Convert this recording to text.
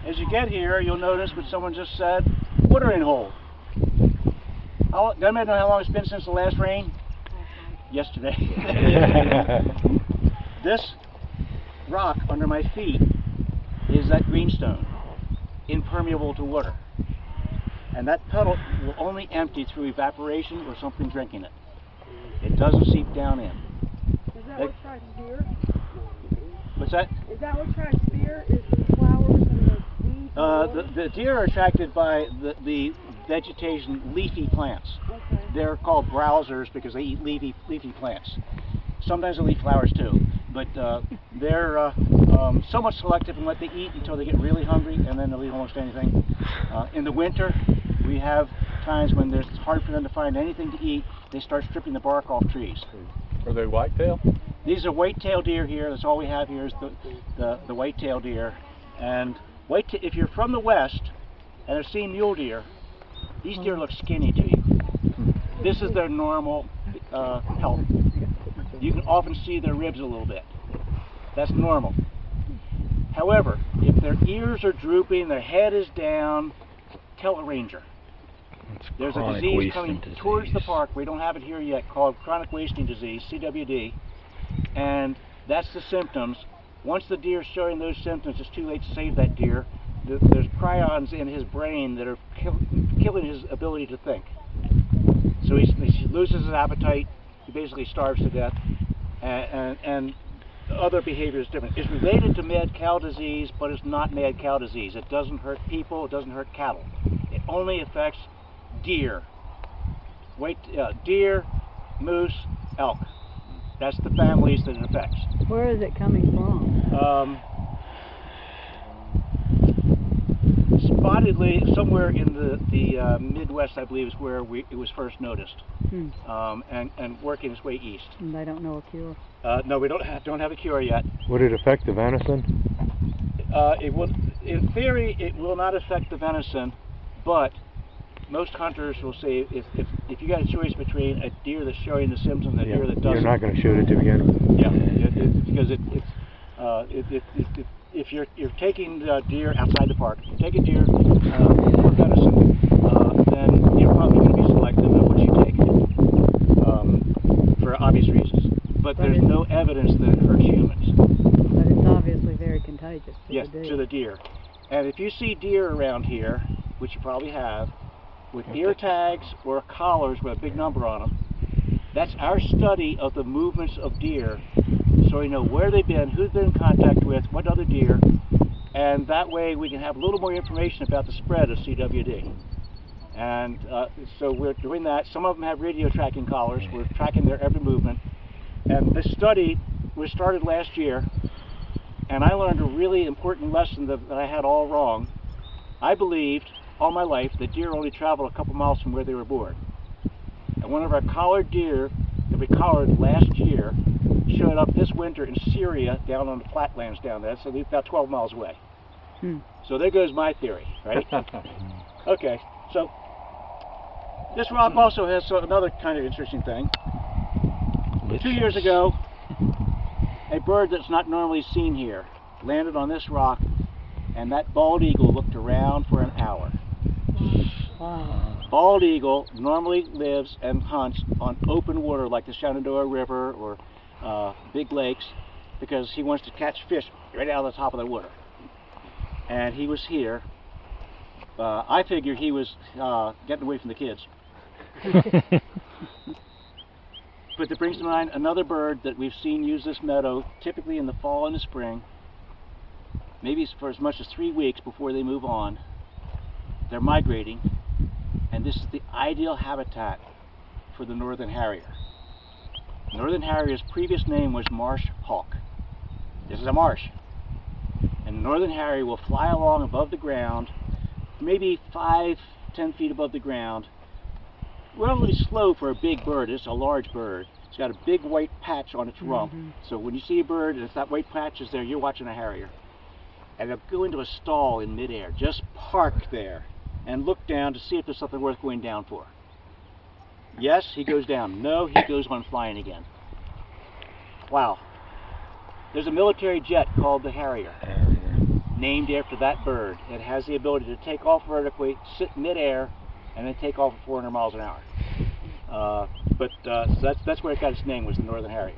As you get here, you'll notice what someone just said, watering hole. Does anybody know how long it's been since the last rain? Yesterday. This rock under my feet is that greenstone, impermeable to water. And that puddle will only empty through evaporation or something drinking it. It doesn't seep down in. Is that what attracts deer? What's that? Is that what attracts deer? Is the flowers and the weeds? The deer are attracted by the vegetation, leafy plants. Okay. They're called browsers because they eat leafy plants. Sometimes they'll eat flowers too, but they're somewhat selective in what they eat until they get really hungry, and then they'll eat almost anything. In the winter, we have times when it's hard for them to find anything to eat. They start stripping the bark off trees. Are they whitetail? These are white-tailed deer here. That's all we have here is the white-tailed deer. And if you're from the west and have seen mule deer, these deer look skinny to you. This is their normal health. You can often see their ribs a little bit. That's normal. However, if their ears are drooping, their head is down, tell a ranger. There's a disease coming towards the park. We don't have it here yet, called chronic wasting disease, CWD. And that's the symptoms. Once the deer is showing those symptoms, it's too late to save that deer. There's prions in his brain that are killing his ability to think. So he loses his appetite, he basically starves to death, and other behavior is different. It's related to mad cow disease, but it's not mad cow disease. It doesn't hurt people, it doesn't hurt cattle. It only affects deer. Deer, moose, elk. That's the families that it affects. Where is it coming from? Spottedly, somewhere in the Midwest, I believe, is where it was first noticed, and working its way east. And they don't know a cure? No, we don't have a cure yet. Would it affect the venison? It will, in theory, it will not affect the venison, but most hunters will say if you got a choice between a deer that's showing the symptoms and a deer that doesn't, you're not going to shoot it to begin with. Yeah, because if you're taking deer outside the park, if you take a deer for venison, then you're probably going to be selective of what you take for obvious reasons. But there's no evidence that it hurts humans. But it's obviously very contagious to yes, the deer. to the deer. And if you see deer around here, which you probably have, with ear tags or collars with a big number on them, that's our study of the movements of deer, so we know where they've been, who they've been in contact with, what other deer, and that way we can have a little more information about the spread of CWD. And so we're doing that. Some of them have radio tracking collars. We're tracking their every movement. And this study was started last year, and I learned a really important lesson that I had all wrong. I believed all my life that deer only travel a couple miles from where they were born. And one of our collared deer that we collared last year showed up this winter in Syria down on the flatlands down there, so they're about 12 miles away. So there goes my theory, right? Okay, so this rock also has another kind of interesting thing. 2 years ago, a bird that's not normally seen here landed on this rock, and that bald eagle looked around for an hour. Wow. Bald eagle normally lives and hunts on open water like the Shenandoah River or big lakes because he wants to catch fish right out of the top of the water. And he was here. I figure he was getting away from the kids. But that brings to mind another bird that we've seen use this meadow, typically in the fall and the spring, maybe for as much as 3 weeks before they move on. They're migrating, and this is the ideal habitat for the northern harrier. Northern harrier's previous name was marsh hawk. This is a marsh. And the northern harrier will fly along above the ground, maybe 5-10 feet above the ground, relatively slow for a big bird. It's a large bird. It's got a big white patch on its rump. So when you see a bird and if that white patch is there, you're watching a harrier. And they'll go into a stall in midair, just park there, and look down to see if there's something worth going down for. Yes, he goes down. No, he goes on flying again. Wow. There's a military jet called the Harrier. named after that bird. It has the ability to take off vertically, sit midair, and then take off at 400 miles an hour. So that's where it got its name, was the northern harrier.